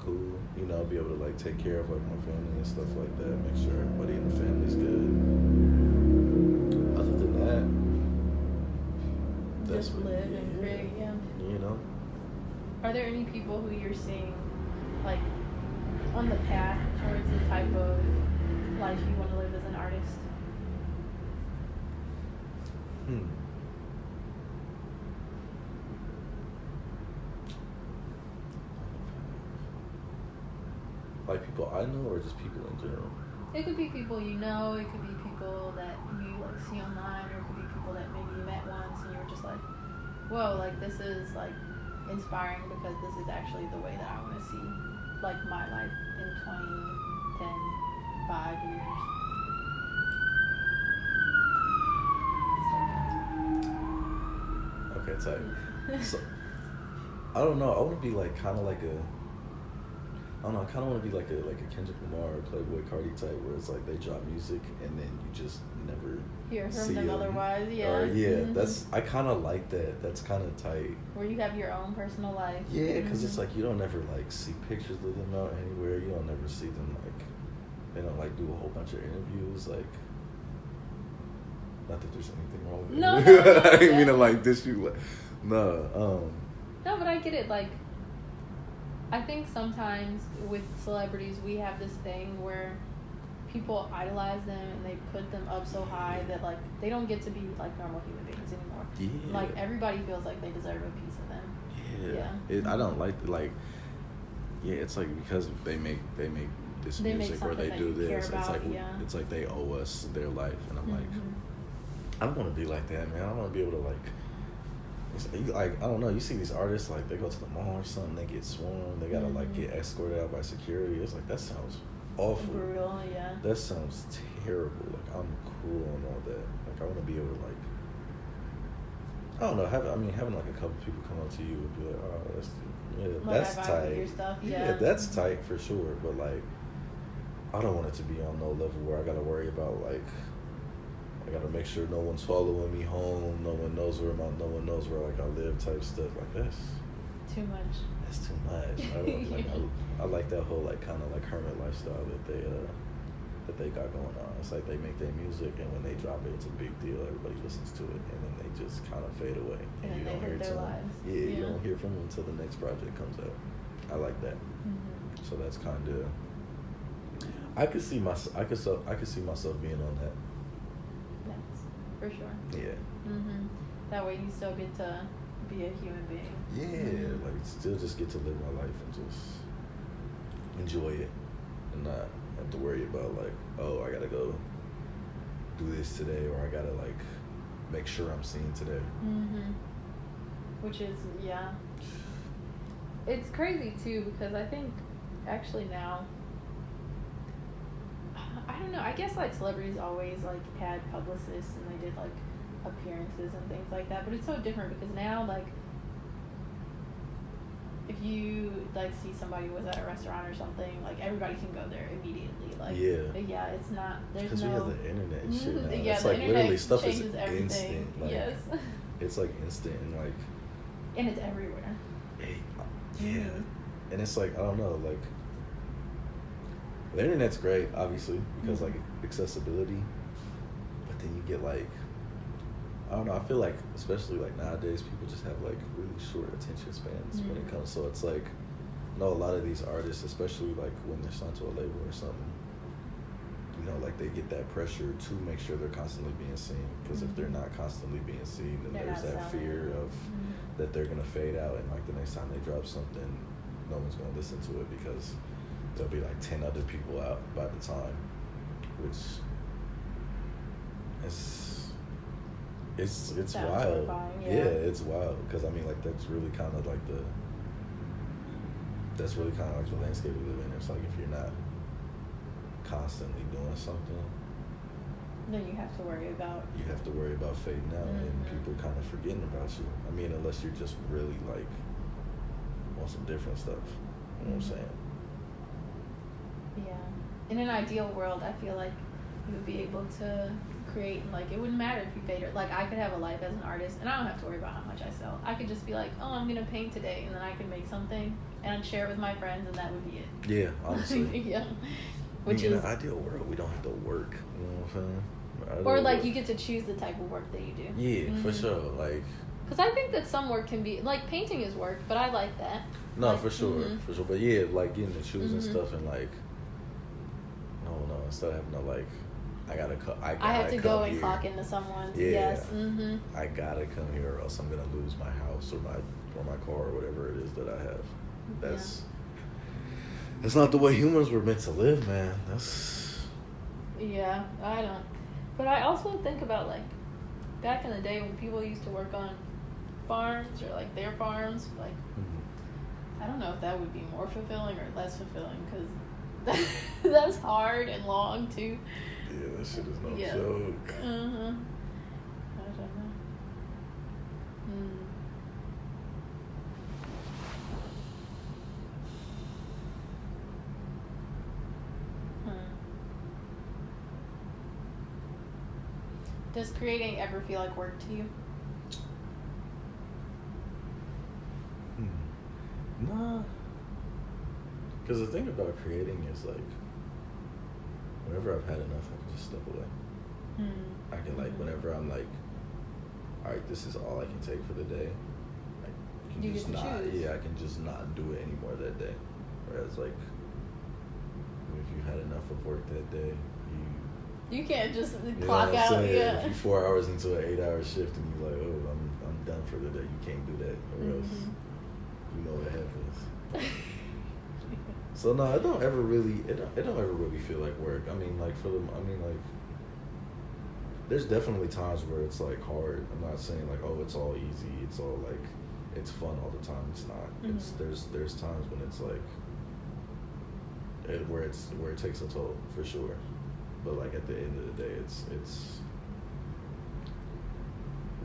cool, you know, be able to like take care of like my family and stuff like that, make sure everybody in the family's good. Other than that, that's just live and create, yeah. You know. Are there any people who you're seeing like on the path towards the type of life you want to live as an artist? Like people I know, or just people in general? It could be people you know. It could be people that you like see online, or it could be people that maybe you met once and you were just like, "Whoa, like this is like inspiring because this is actually the way that I want to see like my life in 20, 10, 5 years." Okay, tight. So I don't know. I want to be like kind of like a. I don't know. I kind of want to be like a Kendrick Lamar or Playboy Cardi type, where it's like they drop music and then you just never hear from see them otherwise. Yeah. Or that's I kind of like that. That's kind of tight. Where you have your own personal life. Yeah, because it's like you don't ever like see pictures of them out anywhere. You don't ever see them like they don't like do a whole bunch of interviews. Like, not that there's anything wrong with it. No. I didn't mean to like diss you. Like, no. No, but I get it. Like, I think sometimes with celebrities, we have this thing where people idolize them and they put them up so high that, like, they don't get to be, like, normal human beings anymore. Yeah. Like, everybody feels like they deserve a piece of them. I don't like, it's like because they make this music or they do this. It's like it's like they owe us their life, and I'm like, I don't want to be like that, man. I want to be able to like I don't know. You see these artists like they go to the mall or something, they get swarmed, they gotta like get escorted out by security. It's like that sounds awful. Brutal, yeah. That sounds terrible. Like I'm cool and all that. Like I want to be able to like. I don't know. Having like a couple people come up to you and be like, "Oh, that's tight." Your stuff. Yeah, that's tight for sure. But like, I don't want it to be on no level where I gotta worry about like, I gotta make sure no one's following me home. No one knows where like I live type stuff. Like that's too much. That's too much. I like that whole like kind of like hermit lifestyle that they got going on. It's like they make their music, and when they drop it, it's a big deal. Everybody listens to it, and then they just kind of fade away, and you don't hear from them. Yeah, you don't hear from them until the next project comes out. I like that. So that's kind of. I could see myself being on that. Yes, for sure. Yeah. That way you still get to be a human being. Yeah, like still just get to live my life and just enjoy it, and not have to worry about like, oh, I gotta go do this today, or I gotta like make sure I'm seen today. Which is it's crazy too, because I think actually now, I don't know, I guess like celebrities always like had publicists and they did like appearances and things like that, but it's so different because now like if you like see somebody was at a restaurant or something, like everybody can go there immediately. Like it's not, there's because no, we have the internet and shit now. It's the like literally stuff is everything. instant. Like, it's like instant and like, and it's everywhere. And it's like, I don't know, like the internet's great obviously because like accessibility, but then you get like, I don't know, I feel like especially like nowadays people just have like really short attention spans when it comes, so it's like, a lot of these artists, especially like when they're signed to a label or something, you know, like they get that pressure to make sure they're constantly being seen, because if they're not constantly being seen, then there's that fear of that they're gonna fade out, and like the next time they drop something, no one's gonna listen to it because there'll be like 10 other people out by the time, which it's wild. It's wild, because I mean like that's really kind of like the landscape we live in. It's like if you're not constantly doing something, then you have to worry about fading out and people kind of forgetting about you. I mean, unless you're just really like on some different stuff, you know what I'm saying? Yeah. In an ideal world, I feel like you would be able to create, like, it wouldn't matter if you paid. Like, I could have a life as an artist, and I don't have to worry about how much I sell. I could just be like, oh, I'm gonna paint today, and then I can make something and I'd share it with my friends, and that would be it. Yeah, honestly. Yeah. Which in an ideal world, we don't have to work. You know what I'm saying? Or like you get to choose the type of work that you do. Yeah, for sure. Like, because I think that some work can be like painting is work, but I like that. No, like, for sure, for sure. But yeah, like getting to choose and stuff, and like, no, instead of having to like, I have to go and clock into someone's. Yeah, yes. I gotta come here, or else I'm gonna lose my house or my car or whatever it is that I have. That's not the way humans were meant to live, man. Yeah, I don't. But I also think about like back in the day when people used to work on farms or like their farms, like I don't know if that would be more fulfilling or less fulfilling because that's hard and long too. Yeah, that shit is no joke. I don't know. Does creating ever feel like work to you? Nah. Because the thing about creating is like, whenever I've had enough, I can just step away. I can like, whenever I'm like, all right, this is all I can take for the day. I can just not. Choose. Yeah, I can just not do it anymore that day. Whereas like, if you had enough of work that day, you can't just clock out. Yeah. If you're 4 hours into an 8-hour shift and you're like, oh, I'm done for the day. You can't do that, or else you know what happens. So no, it don't ever really feel like work. I mean, like there's definitely times where it's like hard. I'm not saying like, oh, it's all easy. It's all like, it's fun all the time. It's not. There's times when it's like, where it takes a toll for sure. But like at the end of the day, it's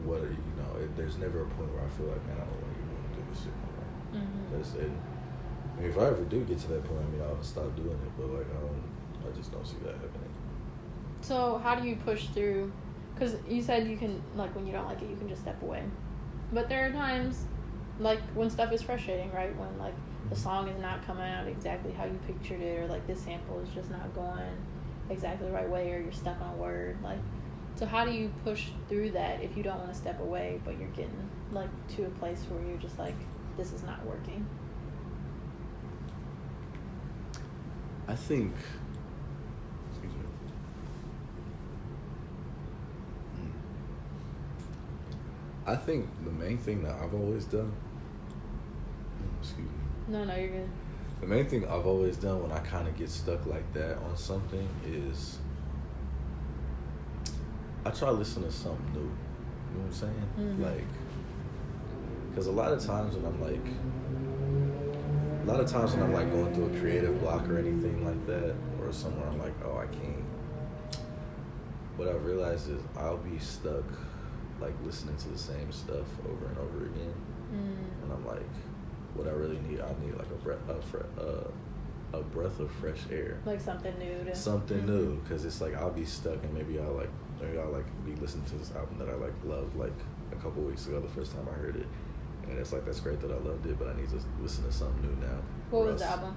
what there's never a point where I feel like, man, I don't even want to do this shit no more. That's it. I mean, if I ever do get to that point, I mean, I'll stop doing it. But like, I just don't see that happening. So how do you push through? Because you said you can, like, when you don't like it, you can just step away. But there are times, like when stuff is frustrating, right? When like the song is not coming out exactly how you pictured it, or like this sample is just not going exactly the right way, or you're stuck on a word. Like, so how do you push through that if you don't want to step away, but you're getting like to a place where you're just like, this is not working? I think, I think the main thing that I've always done, No, you're good. The main thing I've always done when I kind of get stuck like that on something is I try to listen to something new. You know what I'm saying? Like, because a lot of times when I'm like going through a creative block or anything like that, or somewhere I'm like, oh, I can't. What I've realized is I'll be stuck like listening to the same stuff over and over again, and I'm like, what I really need, I need like a breath of fresh air, like something new new, because it's like I'll be stuck, and maybe I'll be listening to this album that I like loved like a couple weeks ago the first time I heard it, and it's like, that's great that I loved it, but I need to listen to something new now. What was the album?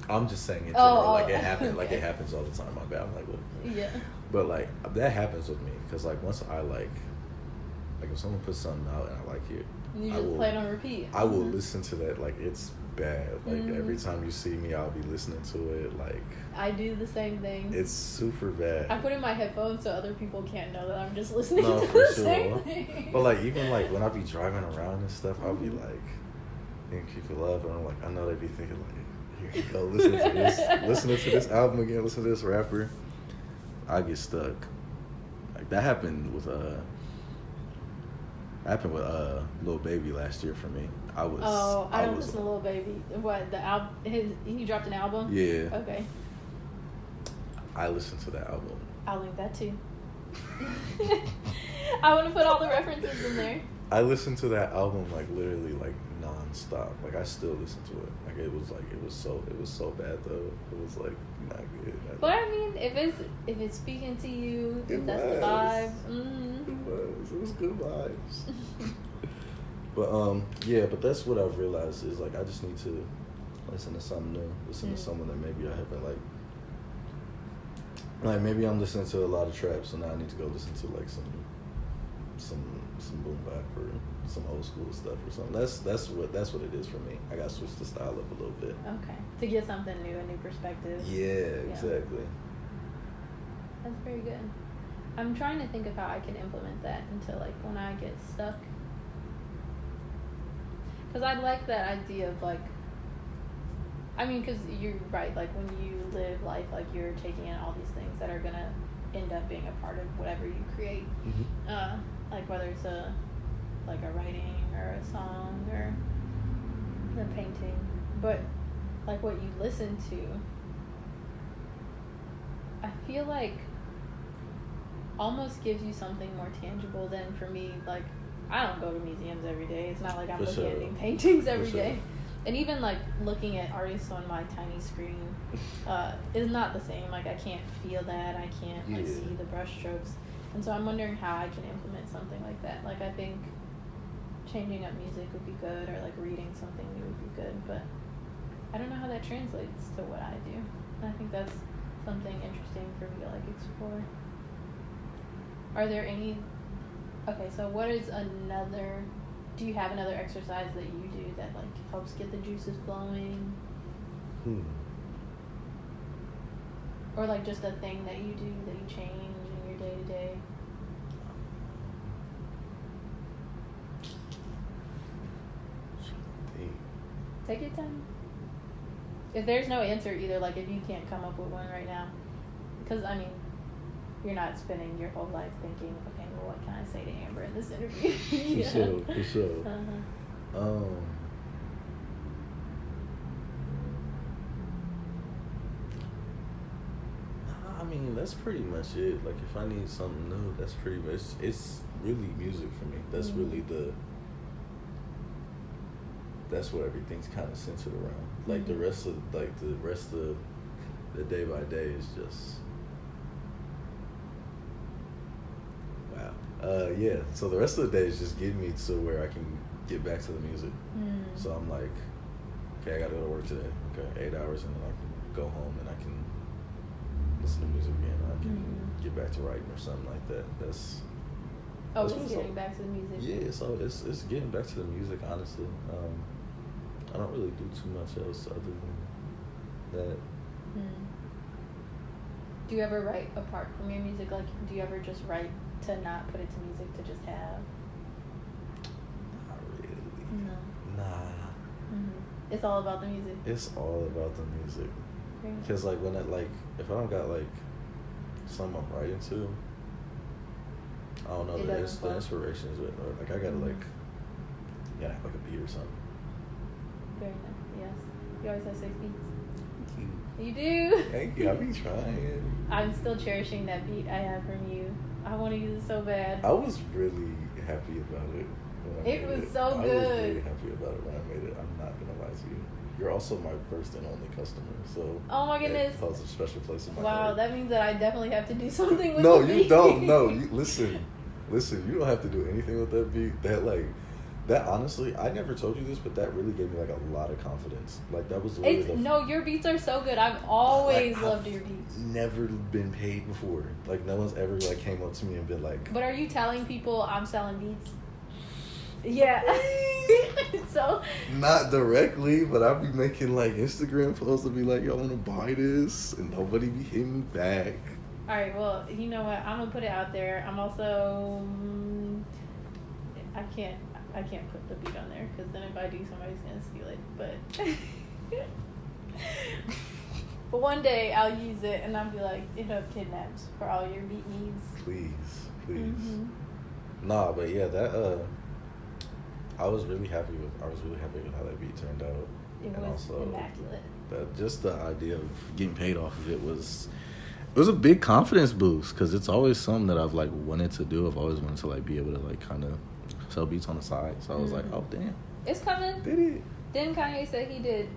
I'm just saying in general, like it happens, like it happens all the time. My bad. I'm like, what? Yeah. But like that happens with me, because like once I like if someone puts something out and I like it, you just play it on repeat. I will listen to that like it's bad. Like every time you see me, I'll be listening to it. Like I do the same thing. It's super bad. I put in my headphones so other people can't know that I'm just listening to the same thing. But like even like when I be driving around and stuff, I'll be like, thinking people love, and I'm like, I know they be thinking like, here you go, listening to this album again, listen to this rapper. I get stuck. Like that happened with Lil Baby last year for me. I don't listen to Lil Baby. What, the album? He dropped an album? Yeah. Okay. I listened to that album. I'll link that too. I want to put all the references in there. I listened to that album like literally like nonstop. Like I still listen to it. Like it was so bad though. It was like not good. But I mean, if it's speaking to you, if that's the vibe. It was good vibes. But yeah, but that's what I've realized is like I just need to listen to something new. Listen to someone that maybe I haven't like maybe I'm listening to a lot of trap, so now I need to go listen to like some boom bap or some old school stuff or something. That's what it is for me. I gotta switch the style up a little bit. Okay. To get something new, a new perspective. Yeah, exactly. That's very good. I'm trying to think of how I can implement that into like when I get stuck. Because I like that idea of like, I mean, because you're right, like when you live life, like you're taking in all these things that are going to end up being a part of whatever you create. Mm-hmm. Like whether it's a writing or a song or a painting. But like what you listen to, I feel like almost gives you something more tangible than for me, like I don't go to museums every day. It's not like I'm looking at any paintings every day. And even like looking at artists on my tiny screen is not the same. Like I can't feel that. I can't like see the brush strokes. And so I'm wondering how I can implement something like that. Like I think changing up music would be good, or like reading something new would be good, but I don't know how that translates to what I do. And I think that's something interesting for me to like explore. Are there any... Okay, so what is another... Do you have another exercise that you do that like helps get the juices flowing? Or like just a thing that you do that you change in your day-to-day? Take your time. If there's no answer either, like if you can't come up with one right now, because I mean, you're not spending your whole life thinking, okay, well, what can I say to Amber in this interview? For sure. I mean, that's pretty much it. Like, if I need something new, that's pretty much it's really music for me. That's really that's what everything's kind of centered around. Like the rest of the day by day is just wow. Yeah. So the rest of the day is just getting me to where I can get back to the music. So I'm like, okay, I gotta go to work today. Okay, 8 hours, and then I can go home and I can listen to music again. I can get back to writing or something like that. That's it's getting back to the music. Yeah, so it's getting back to the music, honestly. I don't really do too much else other than that. Do you ever write apart from your music? Like, do you ever just write to not put it to music, to just have? Not really. No. Nah. It's all about the music. It's all about the music. Because like when if I don't got like something I'm writing to, I don't know, the inspiration is or like I gotta like have like a beat or something. Very nice. Yes. You always have 6 beats. Thank you. You do. Thank you. I be trying. I'm still cherishing that beat I have from you. I want to use it so bad. I was really happy about it. It was so good. I was really happy about it when I made it. I'm not gonna lie to you. You're also my first and only customer, so oh my goodness, it holds a special place in my heart. Wow, that means that I definitely have to do something with the beat. No, you don't. No, listen. You don't have to do anything with that beat. That honestly, I never told you this, but that really gave me like a lot of confidence. Like that was really no, your beats are so good. I've always loved your beats. Never been paid before. Like no one's ever like came up to me and been like. But are you telling people I'm selling beats? Yeah. So. Not directly, but I'll be making like Instagram posts to be like, "Y'all want to buy this?" and nobody be hitting me back. All right. Well, you know what? I'm gonna put it out there. I'm also. I can't put the beat on there because then if I do, somebody's gonna steal it. But one day I'll use it and I'll be like, "Hit up Kidnapped for all your beat needs." Please. Nah, but yeah, that I was really happy with how that beat turned out. It was also immaculate. Just the idea of getting paid off of it was a big confidence boost because it's always something that I've like wanted to do. I've always wanted to like be able to like kind of sell beats on the side. So I was like, oh damn, It's coming. Did it? Didn't Kanye say he did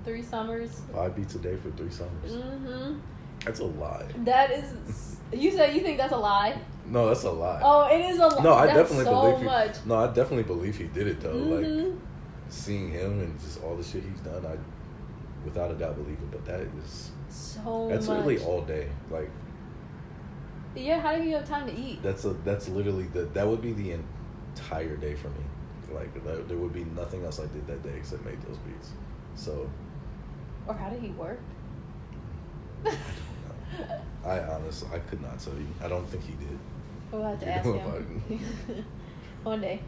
3 summers? 5 beats a day for 3 summers. Mm-hmm. That's a lie. That is. You said you think that's a lie? No, that's a lie. Oh, it is a lie. No, I that's definitely so believe much. No, I definitely believe he did it though. Mm-hmm. Like seeing him and just all the shit he's done, I without a doubt believe it. But that is So that's much. literally all day. Like Yeah, how do you have time to eat? that's literally that would be the entire day for me. Like there would be nothing else I did that day except make those beats. So. Or how did he work? I honestly, I could not tell you. I don't think he did. We'll have to You ask know, him. One day.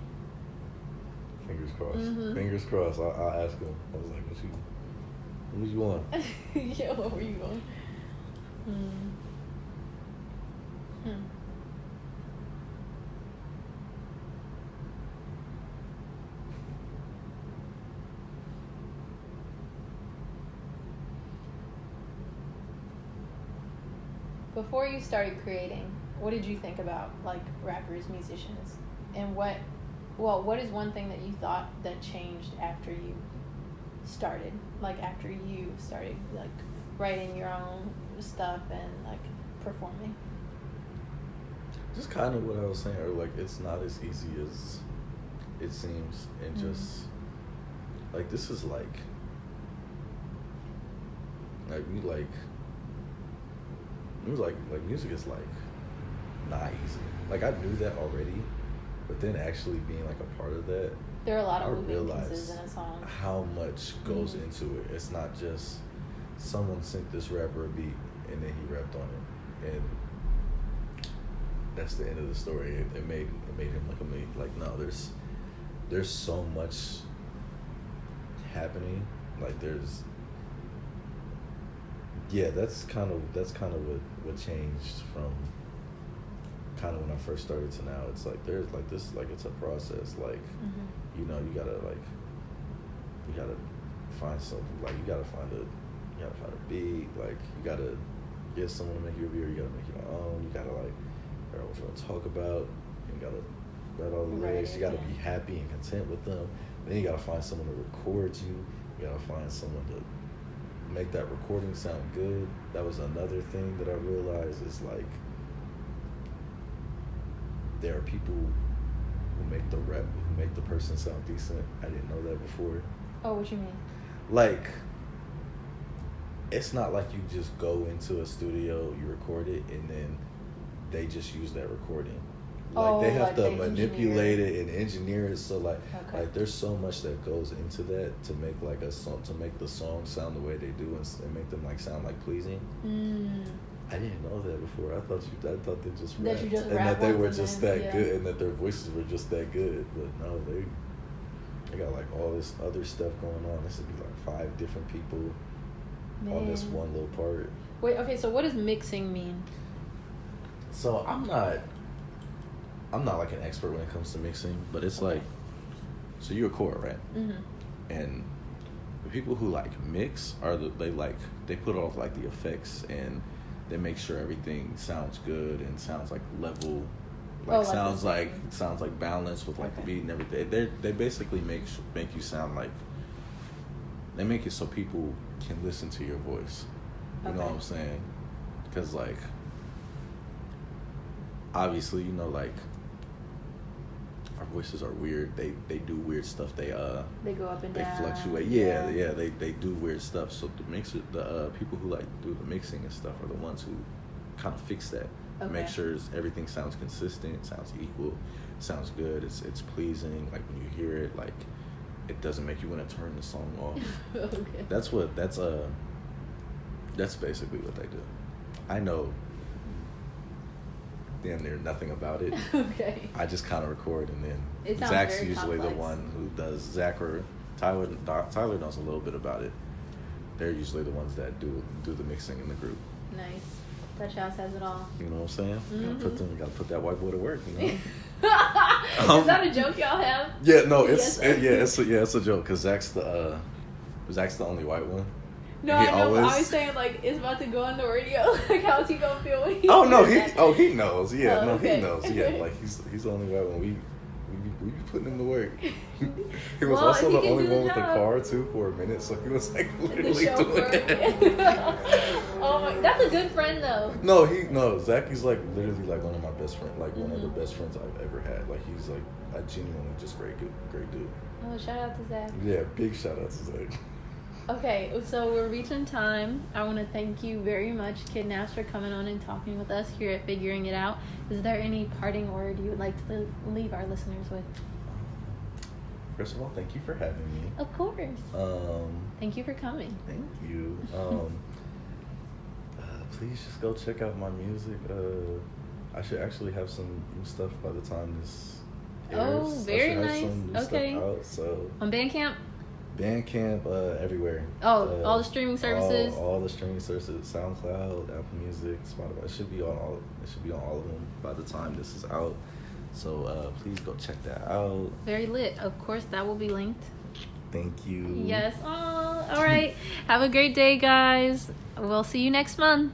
Fingers crossed. Mm-hmm. Fingers crossed. I'll ask him. I was like, what you want? Yeah, where were you going? Before you started creating, what did you think about like rappers, musicians, and what is one thing that you thought that changed after you started? Like after you started like writing your own stuff and like performing? Just kind of what I was saying earlier. Like it's not as easy as it seems, and just like this is like music is like not easy. Like I knew that already, but then actually being like a part of that, There are a lot I of moving realized pieces in a song. how much goes into it. It's not just someone sent this rapper a beat and then he rapped on it, and that's the end of the story. It made him look amazing. Like no, there's so much happening. Like there's. Yeah, that's kind of what changed from kind of when I first started to now. It's like there's like this, like it's a process. Like you know, you gotta find something. Like you gotta find a beat. Like you gotta get someone to make your beat. Or you gotta make your own. You gotta like figure out what you want to talk about. You gotta write all the lyrics. You gotta be happy and content with them. Then you gotta find someone to record you. You gotta find someone to make that recording sound good. That was another thing that I realized is like there are people who make the person sound decent. I didn't know that before. Oh, what you mean? Like it's not like you just go into a studio, you record it, and then they just use that recording. Like they have to manipulate it and engineer it. So like there's so much that goes into that to make like a song, to make the song sound the way they do and make them like sound like pleasing. I didn't know that before. I thought they just rapped and that they were just that good and that their voices were just that good. But no, they got like all this other stuff going on. This would be like 5 different people on this one little part. Wait, okay, so what does mixing mean? So I'm not like an expert when it comes to mixing, but it's like, so you record, right? And the people who like mix they put off like the effects and they make sure everything sounds good and sounds like level, like sounds like balanced with like the beat and everything. They basically make you sound like, they make it so people can listen to your voice. You know what I'm saying? Because like obviously, you know, like our voices are weird. They do weird stuff. They go up and down. They fluctuate. Yeah. They do weird stuff. So the people who like do the mixing and stuff are the ones who kind of fix that. Make sure everything sounds consistent, sounds equal, sounds good. It's pleasing. Like when you hear it, like it doesn't make you want to turn the song off. That's basically what they do. I know damn near nothing about it. I just kind of record, and then Zach's usually the one who does. Zach or Tyler knows a little bit about it. They're usually the ones that do the mixing in the group. Nice. That child says it all. You know what I'm saying? Gotta put that white boy to work. You know. Is that a joke y'all have? Yeah, no, it's a joke because Zach's the only white one. No, I know. But I was saying like it's about to go on the radio. Like how's he gonna feel when he? He knows. Yeah, he knows. Yeah, like he's the only white one. We we be putting in the work. He was Well, also if the he can only do the one with the job. car too for a minute, so he was like The literally doing chauffeur. it. Oh my, that's a good friend though. No, Zacky's like literally like one of my best friends, like one of the Mhm. best friends I've ever had. Like he's like a genuinely just great dude. Oh, shout out to Zach. Yeah, big shout out to Zach. Okay, so we're reaching time. I want to thank you very much, Kidnaps, for coming on and talking with us here at Figuring It Out. Is there any parting word you would like to leave our listeners with? First of all, thank you for having me. Of course. Thank you for coming. Thank you. Please just go check out my music. I should actually have some new stuff by the time this airs. Oh, very I should nice. have some new Okay. stuff out, so On Bandcamp? Bandcamp, everywhere. Oh, all the streaming services? All the streaming services, SoundCloud, Apple Music, Spotify. It should be on all of them by the time this is out. So please go check that out. Very lit. Of course, that will be linked. Thank you. Yes. Oh, all right. Have a great day, guys. We'll see you next month.